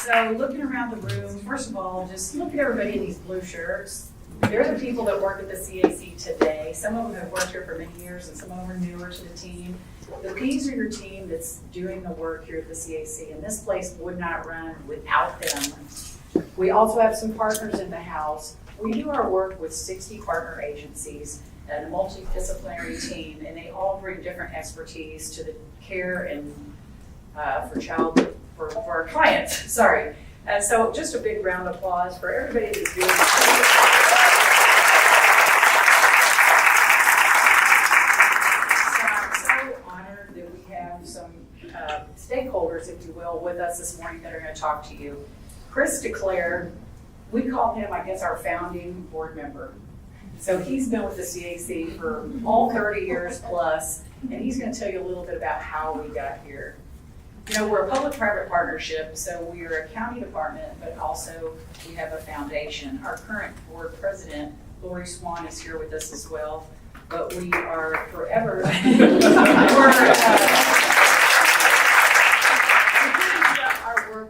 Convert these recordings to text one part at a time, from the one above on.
So looking around the room, first of all, just look at everybody in these blue shirts. They're the people that work at the CAC today. Some of them have worked here for many years and some of them are newer to the team. The Ps are your team that's doing the work here at the CAC, and this place would not run without them. We also have some partners in the house. We do our work with 60 partner agencies and a multidisciplinary team, and they all bring different expertise to the care and for our clients, sorry. And so just a big round of applause for everybody that's doing this. Some stakeholders, if you will, with us this morning that are going to talk to you. Chris DeClaire, we call him, I guess, our founding board member. So he's been with the CAC for all 30 years plus, and he's going to tell you a little bit about how we got here. You know, we're a public-private partnership, so we are a county department, but also we have a foundation. Our current board president, Lori Swan, is here with us as well, but we are forever,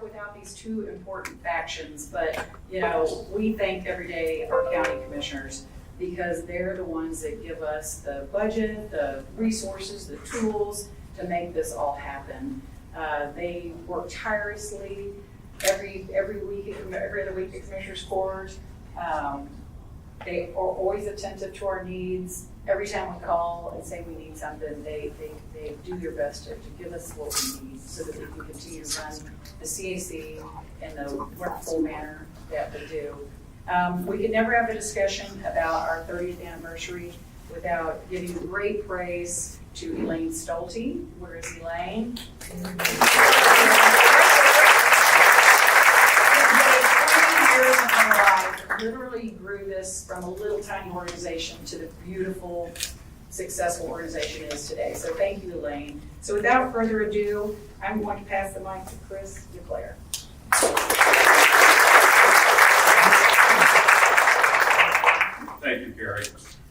without these two important factions, but you know, we thank every day our county commissioners because they're the ones that give us the budget, the resources, the tools to make this all happen. They work tirelessly every other week at Commissioners Court. They are always attentive to our needs. Every time we call and say we need something, they do their best to give us what we need so that we can continue to run the CAC in the wonderful manner that we do. We could never have a discussion about our 30th anniversary without giving great praise to Elaine Stolte. Where is Elaine? Literally grew this from a little tiny organization to the beautiful, successful organization it is today. So thank you, Elaine. So without further ado, I'm going to pass the mic to Chris DeClaire. Thank you, Carrie.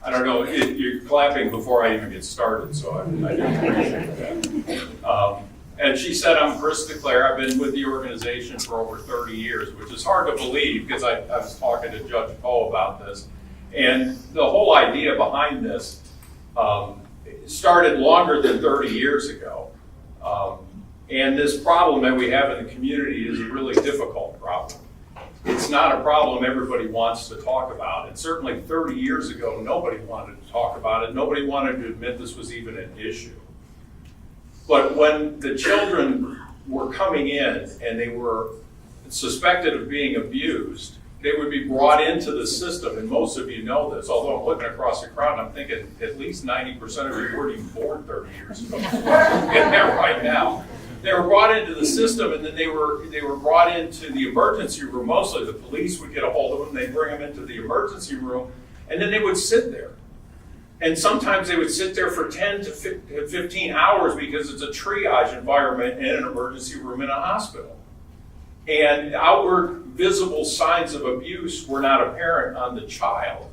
I don't know, you're clapping before I even get started, so I do appreciate that. And she said, I'm Chris DeClaire. I've been with the organization for over 30 years, which is hard to believe because I was talking to Judge Poe about this. And the whole idea behind this started longer than 30 years ago. And this problem that we have in the community is a really difficult problem. It's not a problem everybody wants to talk about. And certainly 30 years ago, nobody wanted to talk about it. Nobody wanted to admit this was even an issue. But when the children were coming in and they were suspected of being abused, they would be brought into the system, and most of you know this, although I'm looking across the crowd and I'm thinking at least 90% of you weren't even born 30 years ago. Getting that right now. They were brought into the system, and then they were brought into the emergency room. Mostly the police would get a hold of them, they'd bring them into the emergency room, and then they would sit there. And sometimes they would sit there for 10 to 15 hours because it's a triage environment in an emergency room in a hospital. And outward visible signs of abuse were not apparent on the child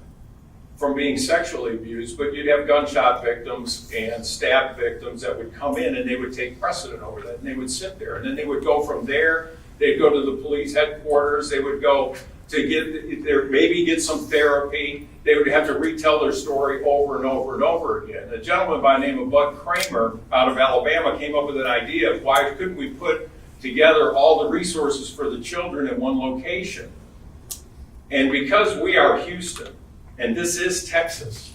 from being sexually abused, but you'd have gunshot victims and stab victims that would come in and they would take precedent over that and they would sit there. And then they would go from there, they'd go to the police headquarters, they would go to maybe get some therapy. They would have to retell their story over and over and over again. A gentleman by the name of Bud Kramer out of Alabama came up with an idea of why couldn't we put together all the resources for the children in one location. And because we are Houston, and this is Texas,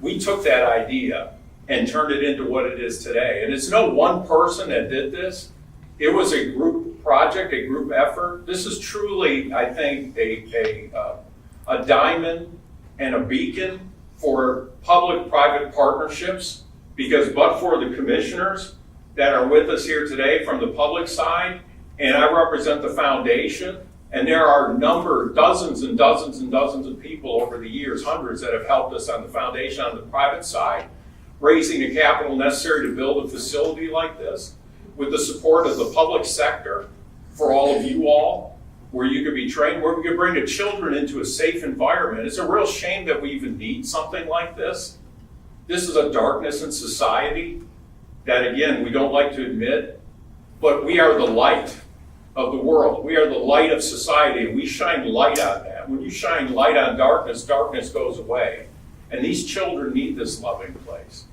we took that idea and turned it into what it is today. And it's no one person that did this. It was a group project, a group effort. This is truly, I think, a diamond and a beacon for public-private partnerships, because but for the commissioners that are with us here today from the public side, and I represent the foundation, and there are dozens and dozens and dozens of people over the years, hundreds that have helped us on the foundation on the private side, raising the capital necessary to build a facility like this, with the support of the public sector for all of you all, where you could be trained, where we could bring the children into a safe environment. It's a real shame that we even need something like this. This is a darkness in society that, again, we don't like to admit, but we are the light of the world. We are the light of society, and we shine light on that. When you shine light on darkness, darkness goes away. And these children need this loving place.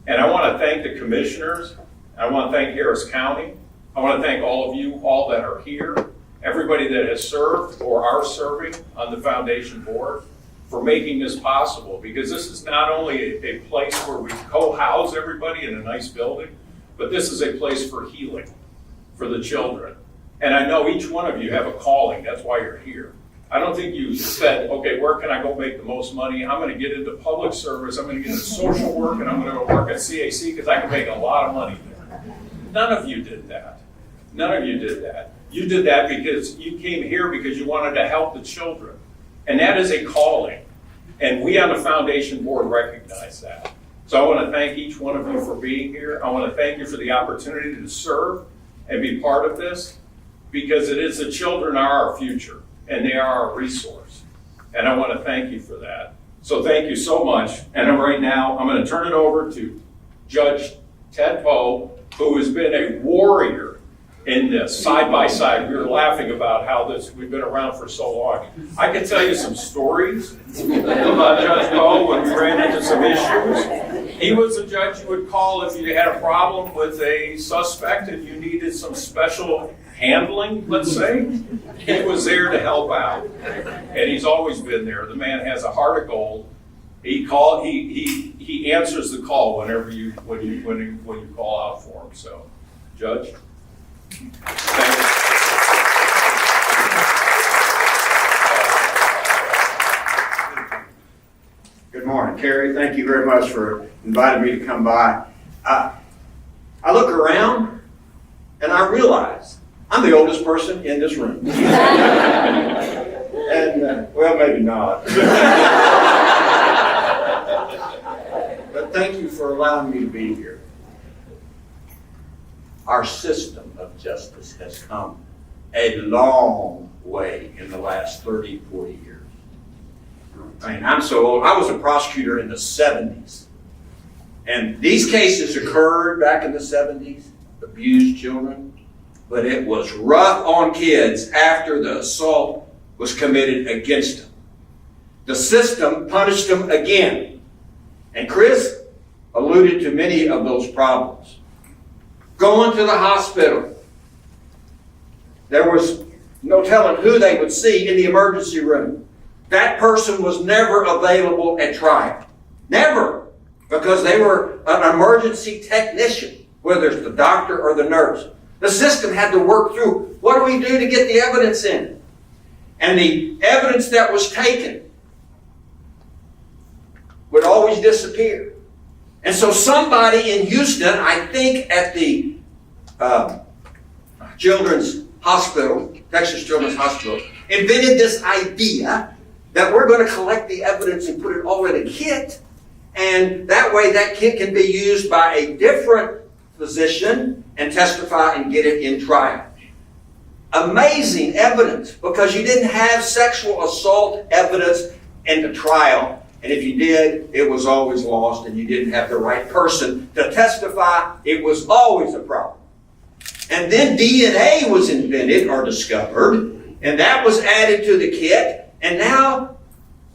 And I want to thank the commissioners. I want to thank Harris County. I want to thank all of you, all that are here, everybody that has served or are serving on the foundation board for making this possible. Because this is not only a place where we co-house everybody in a nice building, but this is a place for healing for the children. And I know each one of you have a calling. That's why you're here. I don't think you said, okay, where can I go make the most money? I'm going to get into public service. I'm going to get into social work, and I'm going to go work at CAC because I can make a lot of money there. None of you did that. None of you did that. You did that because you came here because you wanted to help the children. And that is a calling. And we on the foundation board recognize that. So I want to thank each one of you for being here. I want to thank you for the opportunity to serve and be part of this, because it is the children are our future and they are our resource. And I want to thank you for that. So thank you so much. And right now, I'm going to turn it over to Judge Ted Poe, who has been a warrior in this, side by side. We were laughing about how we've been around for so long. I can tell you some stories about Judge Poe when we ran into some issues. He was a judge you would call if you had a problem with a suspect and you needed some special handling, let's say. He was there to help out. And he's always been there. The man has a heart of gold. He answers the call whenever you call out for him. So, Judge. Thank you. Good morning, Carrie. Thank you very much for inviting me to come by. I look around and I realize I'm the oldest person in this room. And, well, maybe not. But thank you for allowing me to be here. Our system of justice has come a long way in the last 30, 40 years. I mean, I'm so old. I was a prosecutor in the 70s. And these cases occurred back in the 70s, abused children. But it was rough on kids after the assault was committed against them. The system punished them again. And Chris alluded to many of those problems. Going to the hospital. There was no telling who they would see in the emergency room. That person was never available at trial. Never. Because they were an emergency technician, whether it's the doctor or the nurse. The system had to work through, what do we do to get the evidence in? And the evidence that was taken would always disappear. And so somebody in Houston, I think at the Children's Hospital, Texas Children's Hospital, invented this idea that we're going to collect the evidence and put it all in a kit, and that way that kit can be used by a different physician and testify and get it in trial. Amazing evidence, because you didn't have sexual assault evidence in the trial, and if you did, it was always lost, and you didn't have the right person to testify. It was always a problem. And then DNA was invented or discovered, and that was added to the kit, and now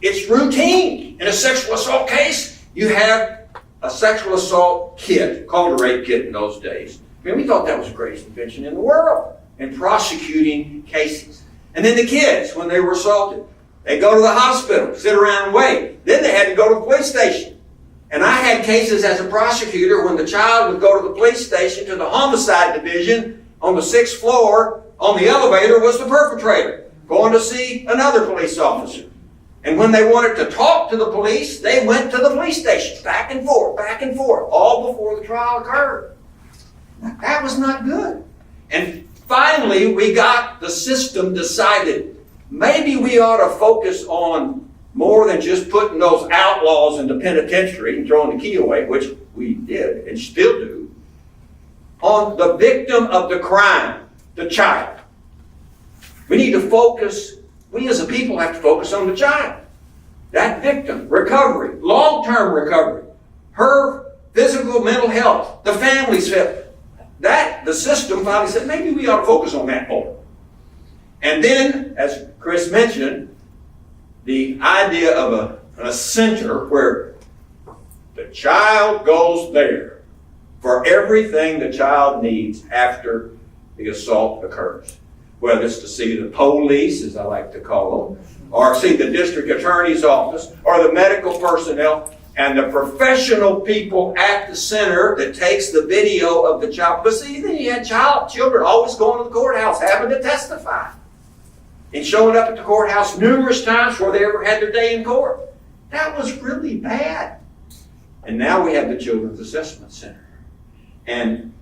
it's routine. In a sexual assault case, you have a sexual assault kit, called a rape kit in those days. I mean, we thought that was the greatest invention in the world in prosecuting cases. And then the kids, when they were assaulted, they go to the hospital, sit around and wait. Then they had to go to the police station. And I had cases as a prosecutor when the child would go to the police station, to the homicide division, on the 6th floor, on the elevator was the perpetrator, going to see another police officer. And when they wanted to talk to the police, they went to the police station, back and forth, all before the trial occurred. That was not good. And finally, we got the system decided, maybe we ought to focus on more than just putting those outlaws in the penitentiary and throwing the key away, which we did and still do, on the victim of the crime, the child. We need to focus, we as a people have to focus on the child. That victim, recovery, long-term recovery, her physical, mental health, the family's health. The the system finally said, maybe we ought to focus on that more. And then, as Chris mentioned, the idea of a center where the child goes there for everything the child needs after the assault occurs. Whether it's to see the police, as I like to call them, or see the district attorney's office, or the medical personnel, and the professional people at the center that takes the video of the child. But see, then you had children always going to the courthouse, having to testify, and showing up at the courthouse numerous times before they ever had their day in court. That was really bad. And now we have the Children's Assessment Center. And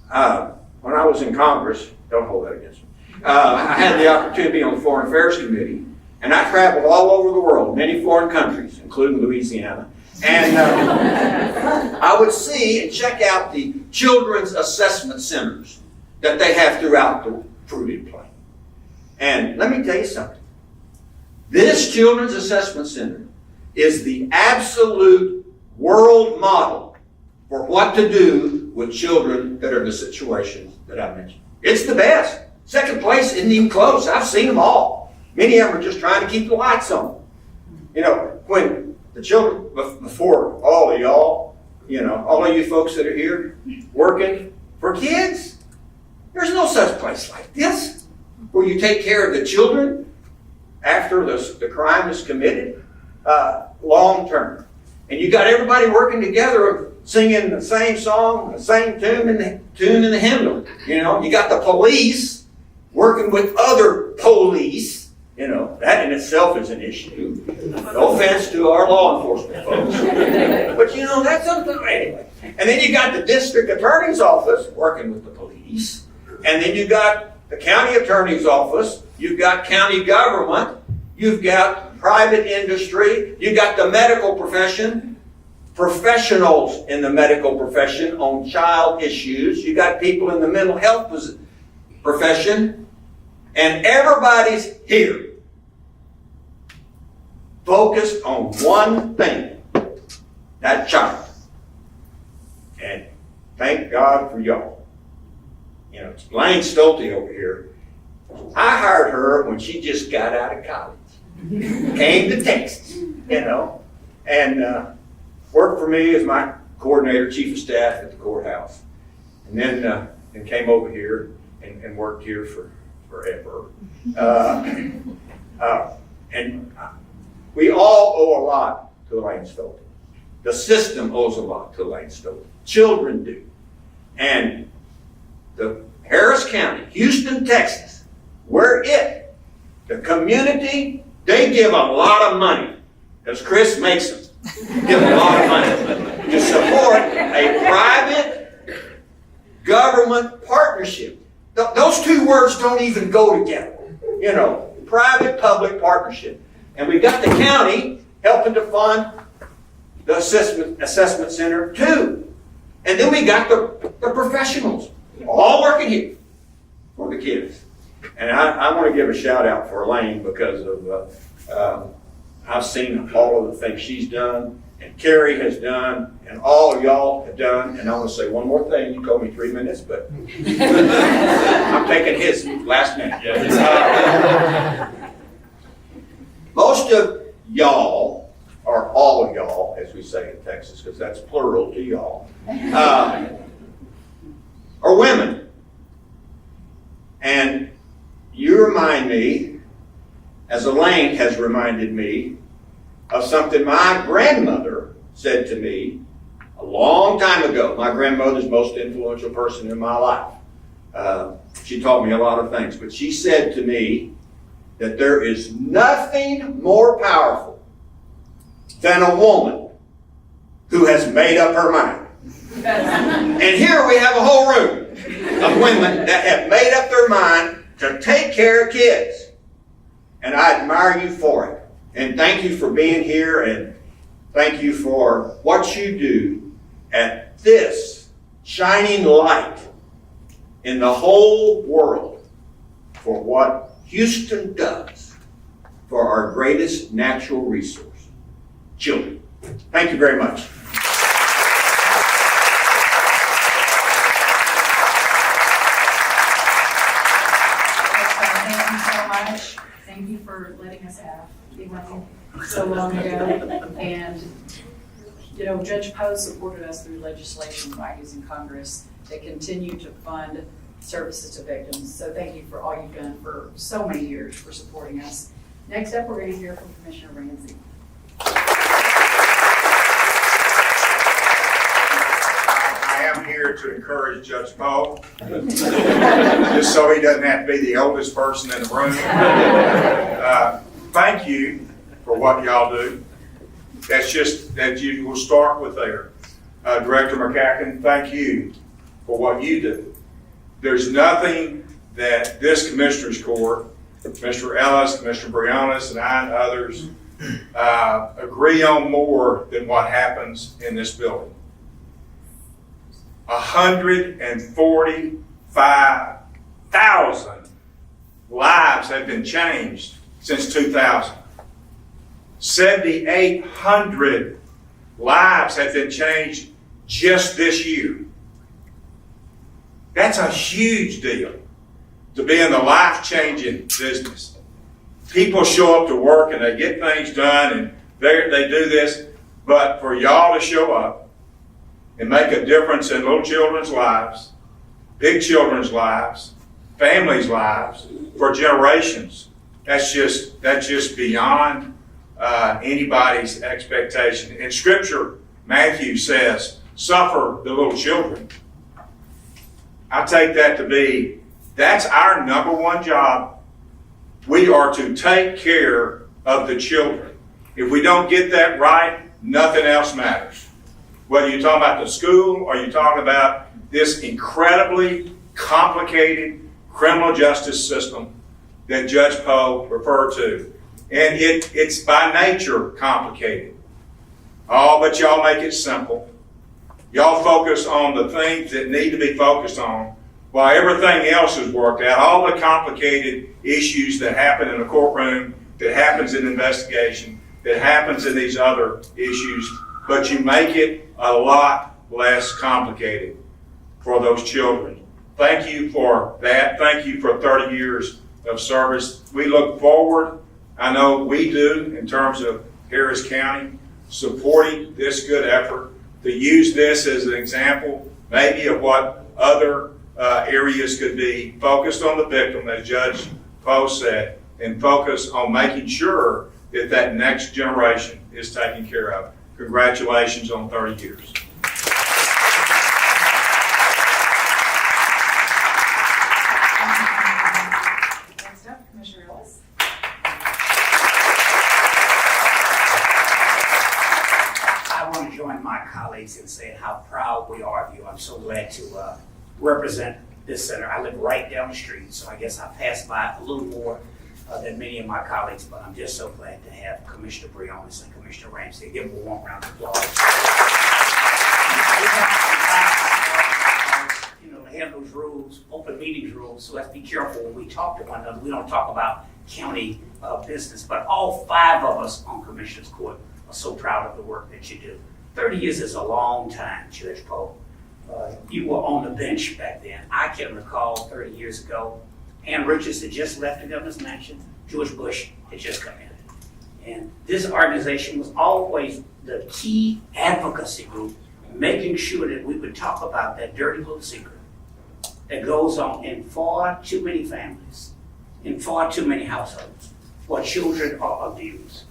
when I was in Congress, don't hold that against me, I had the opportunity to be on the Foreign Affairs Committee, and I traveled all over the world, many foreign countries, including Louisiana. And I would see and check out the children's assessment centers that they have throughout the Peruvian Plain. And let me tell you something. This Children's Assessment Center is the absolute world model for what to do with children that are in the situations that I mentioned. It's the best. Second place isn't even close. I've seen them all. Many of them are just trying to keep the lights on. You know, when the children, before all of y'all, you know, all of you folks that are here working for kids, there's no such place like this where you take care of the children after the crime is committed long term. And you got everybody working together singing the same song, the same tune in the hymnal. You know, you got the police working with other police. You know, that in itself is an issue. No offense to our law enforcement folks. But you know, that's something anyway. And then you got the district attorney's office working with the police. And then you got the county attorney's office. You've got county government. You've got private industry. You've got the medical profession. Professionals in the medical profession on child issues. You got people in the mental health profession. And everybody's here, focused on one thing, that child. And thank God for y'all. You know, Lane Stolte over here, I hired her when she just got out of college. Came to Texas, you know, and worked for me as my coordinator, chief of staff at the courthouse. And then came over here and worked here for forever. And we all owe a lot to Lane Stolte. The system owes a lot to Lane Stolte. Children do. And the Harris County, Houston, Texas, the community, they give a lot of money, because Chris makes them give a lot of money to support a private government partnership. Those two words don't even go together. You know, private-public partnership. And we've got the county helping to fund the assessment center too. And then we got the professionals all working here for the kids. And I want to give a shout out for Elaine because of I've seen all of the things she's done, and Carrie has done, and all of y'all have done. And I want to say one more thing. You told me 3 minutes, but I'm taking his last minute. Most of y'all, or all of y'all, as we say in Texas, because that's plural to y'all, are women. And you remind me, as Elaine has reminded me, of something my grandmother said to me a long time ago. My grandmother's the most influential person in my life. She taught me a lot of things, but she said to me that there is nothing more powerful than a woman who has made up her mind. And here we have a whole room of women that have made up their mind to take care of kids. And I admire you for it. And thank you for being here, and thank you for what you do at this shining light in the whole world for what Houston does for our greatest natural resource, children. Thank you very much. Thank you so much. Thank you for letting us have Elaine so long ago. And, you know, Judge Poe supported us through legislation while he was in Congress that continue to fund services to victims. So thank you for all you've done for so many years for supporting us. Next up, we're going to hear from Commissioner Ramsey. I am here to encourage Judge Poe, just so he doesn't have to be the oldest person in the room. Thank you for what y'all do. That's just, that you will start with there. Director McCacken, thank you for what you do. There's nothing that this Commissioner's Court, Commissioner Ellis, Commissioner Briones, and I and others agree on more than what happens in this building. 145,000 lives have been changed since 2000. 7,800 lives have been changed just this year. That's a huge deal to be in the life-changing business. People show up to work and they get things done and they do this, but for y'all to show up and make a difference in little children's lives, big children's lives, families' lives, for generations, that's just beyond anybody's expectation. In Scripture, Matthew says, suffer the little children. I take that to be, that's our number one job. We are to take care of the children. If we don't get that right, nothing else matters. Whether you're talking about the school or you're talking about this incredibly complicated criminal justice system that Judge Poe referred to. And it's by nature complicated. Oh, but y'all make it simple. Y'all focus on the things that need to be focused on while everything else is worked out, all the complicated issues that happen in a courtroom, that happens in investigation, that happens in these other issues, but you make it a lot less complicated for those children. Thank you for that. Thank you for 30 years of service. We look forward, I know we do, in terms of Harris County, supporting this good effort, to use this as an example, maybe of what other areas could be. Focused on the victim, as Judge Poe said, and focus on making sure that that next generation is taken care of. Congratulations on 30 years. Next up, Commissioner Ellis. I want to join my colleagues in saying how proud we are of you. I'm so glad to represent this center. I live right down the street, so I guess I pass by a little more than many of my colleagues, but I'm just so glad to have Commissioner Briones and Commissioner Ramsey. Give them a warm round of applause. You know, they have those rules, open meetings rules, so let's be careful when we talk to one another. We don't talk about county business, but all 5 of us on Commissioner's Court are so proud of the work that you do. 30 years is a long time, Judge Poe. You were on the bench back then. I can recall 30 years ago, Ann Richards had just left the governor's mansion. George Bush had just come in. And this organization was always the key advocacy group, making sure that we would talk about that dirty little secret that goes on in far too many families, in far too many households, where children are abused.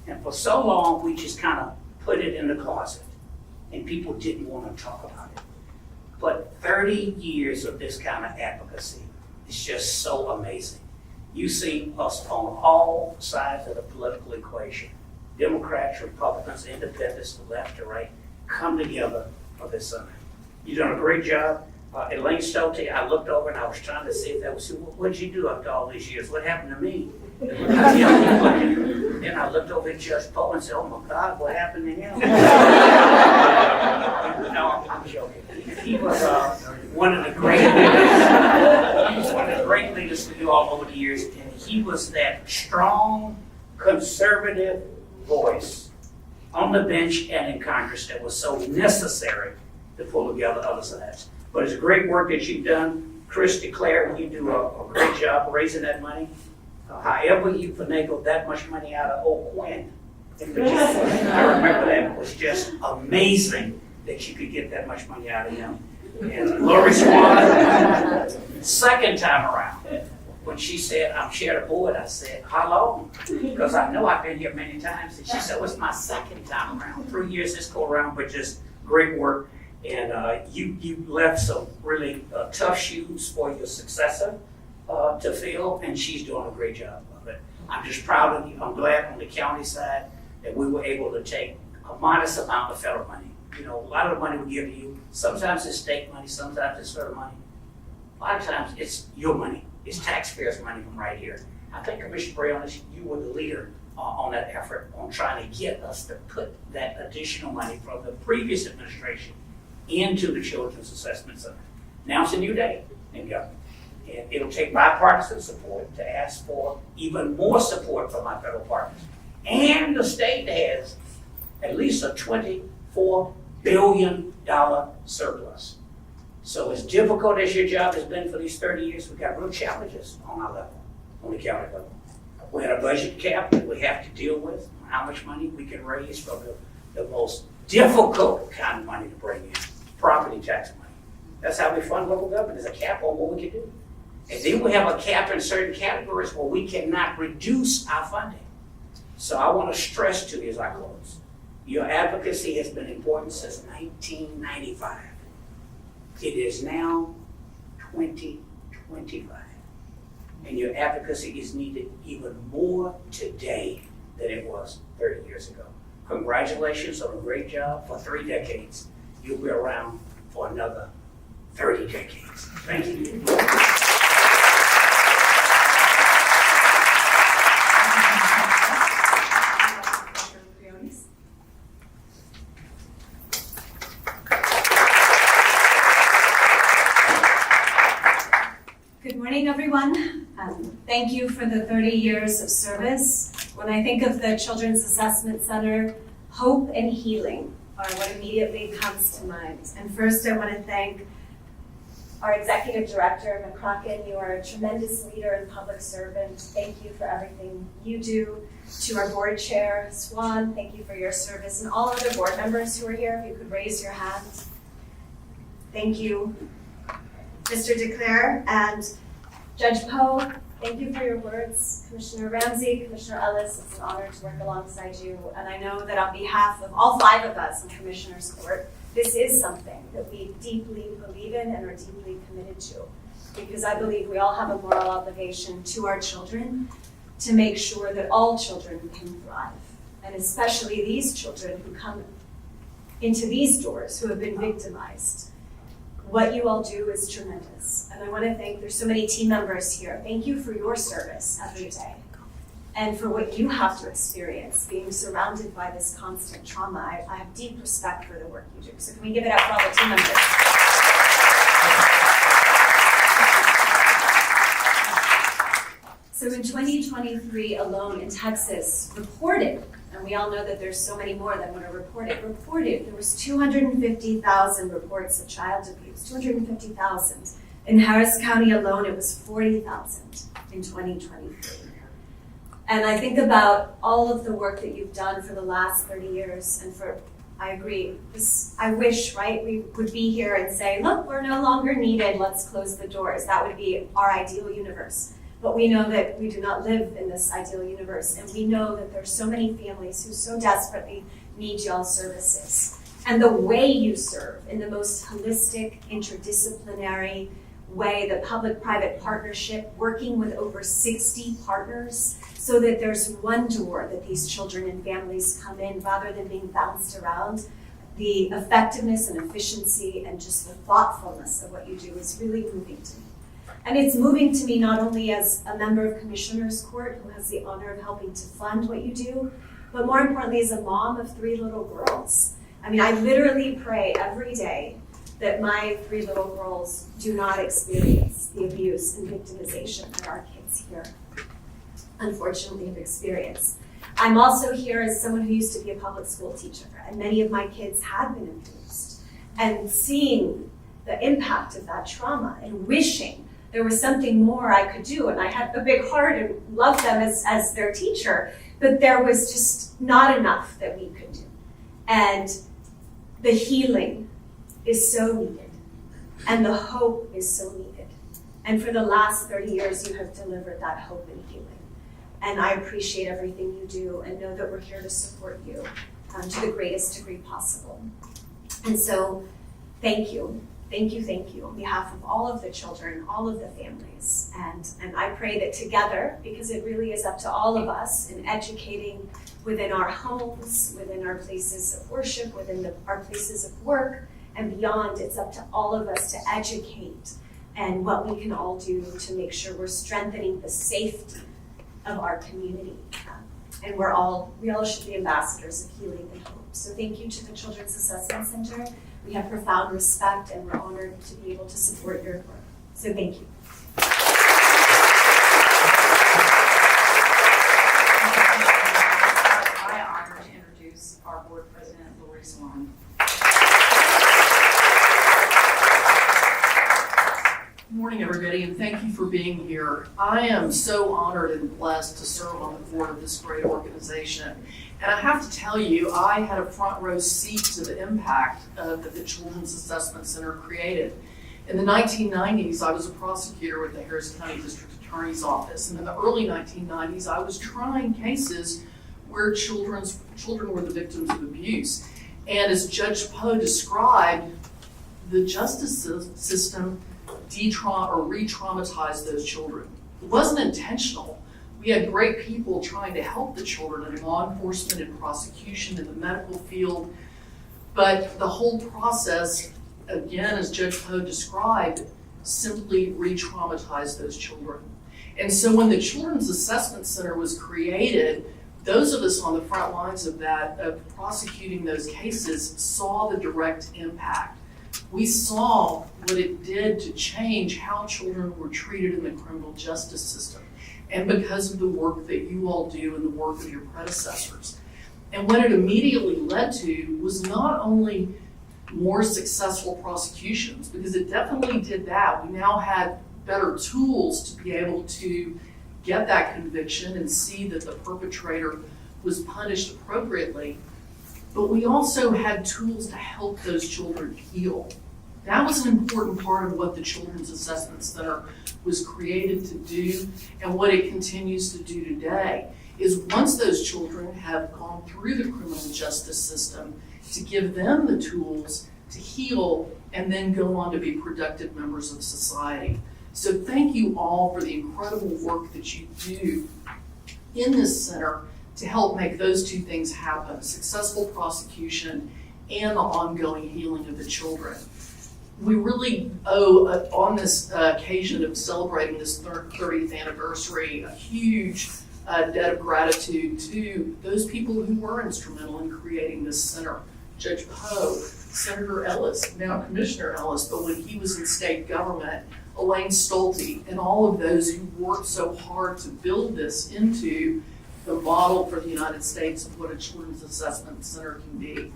And for so long, we just kind of put it in the closet, and people didn't want to talk about it. But 30 years of this kind of advocacy is just so amazing. You see us on all sides of the political equation, Democrats, Republicans, Independents, the left to right, come together for this center. You've done a great job. Elaine Stolte, I looked over and I was trying to see if that was who. What did you do after all these years? What happened to me? Then I looked over at Judge Poe and said, oh my God, what happened to him? No, I'm joking. He was one of the great leaders. He was one of the great leaders for you all over the years, and he was that strong, conservative voice on the bench and in Congress that was so necessary to pull together other sides. But it's great work that you've done. Chris DeClaire, you do a great job raising that money. However, you finagled that much money out of old Quinn. I remember that, it was just amazing that you could get that much money out of him. And Lori Swan, second time around, when she said, I'm chair of the board, I said, how long? Because I know I've been here many times. And she said, well, it's my second time around. 3 years this go around, but just great work. And you left some really tough shoes for your successor to fill, and she's doing a great job of it. I'm just proud of you. I'm glad on the county side that we were able to take a modest amount of federal money. You know, a lot of the money we give you, sometimes it's state money, sometimes it's federal money. A lot of times it's your money. It's taxpayers' money from right here. I think Commissioner Briones, you were the leader on that effort on trying to get us to put that additional money from the previous administration into the Children's Assessment Center. Now it's a new day in government. And it'll take bipartisan support to ask for even more support from my federal partners. And the state has at least a $24 billion surplus. So as difficult as your job has been for these 30 years, we've got real challenges on our level, on the county level. We had a budget cap that we have to deal with, how much money we can raise from the most difficult kind of money to bring in, property tax money. That's how we fund local government, there's a cap on what we can do. And then we have a cap in certain categories where we cannot reduce our funding. So I want to stress to you as I close, your advocacy has been important since 1995. It is now 2025. And your advocacy is needed even more today than it was 30 years ago. Congratulations on a great job for 3 decades. You'll be around for another 30 decades. Thank you. Good morning, everyone. Thank you for the 30 years of service. When I think of the Children's Assessment Center, hope and healing are what immediately comes to mind. And first, I want to thank our Executive Director, McCrocken. You are a tremendous leader and public servant. Thank you for everything you do. To our board chair, Swan, thank you for your service. And all other board members who are here, if you could raise your hands. Thank you. Mr. DeClaire and Judge Poe, thank you for your words. Commissioner Ramsey, Commissioner Ellis, it's an honor to work alongside you. And I know that on behalf of all 5 of us in Commissioner's Court, this is something that we deeply believe in and are deeply committed to. Because I believe we all have a moral obligation to our children to make sure that all children can thrive. And especially these children who come into these doors who have been victimized. What you all do is tremendous. And I want to thank, there's so many team members here. Thank you for your service every day. And for what you have to experience, being surrounded by this constant trauma. I have deep respect for the work you do. So can we give it up for all the team members? So in 2023 alone in Texas, reported, and we all know that there's so many more that want to report it, there was 250,000 reports of child abuse, 250,000. In Harris County alone, it was 40,000 in 2023. And I think about all of the work that you've done for the last 30 years, and I agree, I wish, right, we would be here and say, look, we're no longer needed, let's close the doors. That would be our ideal universe. But we know that we do not live in this ideal universe, and we know that there's so many families who so desperately need y'all's services. And the way you serve in the most holistic, interdisciplinary way, the public-private partnership, working with over 60 partners, so that there's one door that these children and families come in rather than being bounced around. The effectiveness and efficiency and just the thoughtfulness of what you do is really moving to me. And it's moving to me not only as a member of Commissioner's Court who has the honor of helping to fund what you do, but more importantly as a mom of 3 little girls. I mean, I literally pray every day that my 3 little girls do not experience the abuse and victimization that our kids here unfortunately have experienced. I'm also here as someone who used to be a public school teacher, and many of my kids have been abused. And seeing the impact of that trauma and wishing there was something more I could do. And I had a big heart and loved them as their teacher, but there was just not enough that we could do. And the healing is so needed, and the hope is so needed. And for the last 30 years, you have delivered that hope and healing. And I appreciate everything you do and know that we're here to support you to the greatest degree possible. And so, thank you. Thank you, thank you on behalf of all of the children, all of the families. And I pray that together, because it really is up to all of us in educating within our homes, within our places of worship, within our places of work, and beyond, it's up to all of us to educate and what we can all do to make sure we're strengthening the safety of our community. And we all should be ambassadors of healing and hope. So thank you to the Children's Assessment Center. We have profound respect and we're honored to be able to support your work. So thank you. It's my honor to introduce our board president, Lori Swan. Good morning, everybody, and thank you for being here. I am so honored and blessed to serve on the board of this great organization. And I have to tell you, I had a front row seat to the impact that the Children's Assessment Center created. In the 1990s, I was a prosecutor with the Harris County District Attorney's Office. And in the early 1990s, I was trying cases where children were the victims of abuse. And as Judge Poe described, the justice system re-traumatized those children. It wasn't intentional. We had great people trying to help the children in law enforcement and prosecution in the medical field, but the whole process, again, as Judge Poe described, simply re-traumatized those children. And so when the Children's Assessment Center was created, those of us on the front lines of that, of prosecuting those cases, saw the direct impact. We saw what it did to change how children were treated in the criminal justice system, and because of the work that you all do and the work of your predecessors. And what it immediately led to was not only more successful prosecutions, because it definitely did that. We now had better tools to be able to get that conviction and see that the perpetrator was punished appropriately. But we also had tools to help those children heal. That was an important part of what the Children's Assessment Center was created to do, and what it continues to do today is once those children have gone through the criminal justice system, to give them the tools to heal and then go on to be productive members of society. So thank you all for the incredible work that you do in this center to help make those two things happen, successful prosecution and the ongoing healing of the children. We really owe, on this occasion of celebrating this 30th anniversary, a huge debt of gratitude to those people who were instrumental in creating this center. Judge Poe, Senator Ellis, now Commissioner Ellis, but when he was in state government, Elaine Stolte, and all of those who worked so hard to build this into the model for the United States of what a Children's Assessment Center can be.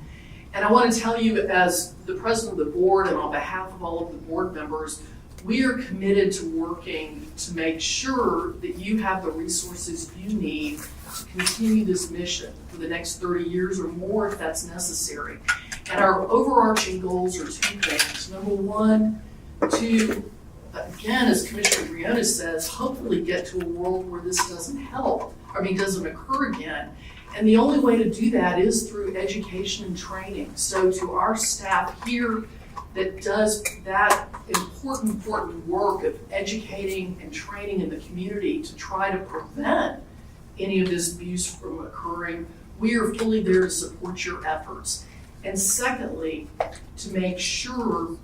And I want to tell you, as the president of the board and on behalf of all of the board members, we are committed to working to make sure that you have the resources you need to continue this mission for the next 30 years or more if that's necessary. And our overarching goals are two things. Number one, to, again, as Commissioner Briones says, hopefully get to a world where this doesn't occur again. And the only way to do that is through education and training. So to our staff here that does that important work of educating and training in the community to try to prevent any of this abuse from occurring, we are fully there to support your efforts. And secondly, to make sure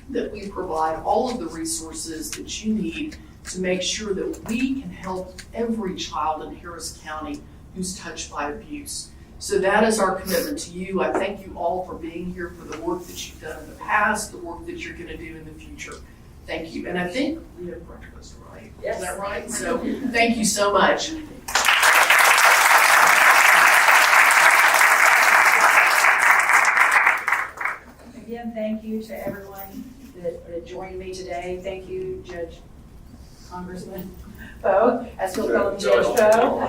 that we provide all of the resources that you need to make sure that we can help every child in Harris County who's touched by abuse. So that is our commitment to you. I thank you all for being here, for the work that you've done in the past, the work that you're going to do in the future. Thank you. And I think we have breakfast, right? Yes. Is that right? So thank you so much. Again, thank you to everyone joining me today. Thank you, Judge Congressman Poe, I still call him Judge Poe.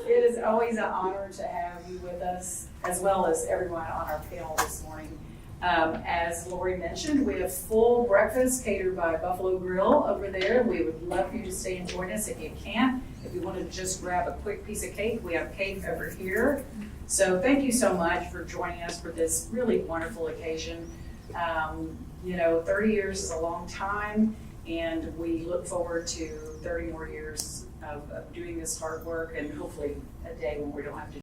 It is always an honor to have you with us, as well as everyone on our panel this morning. As Lori mentioned, we have full breakfast catered by Buffalo Grill over there. We would love for you to stay and join us if you can't. If you want to just grab a quick piece of cake, we have cake over here. So thank you so much for joining us for this really wonderful occasion. 30 years is a long time, and we look forward to 30 more years of doing this hard work, and hopefully a day when we don't have to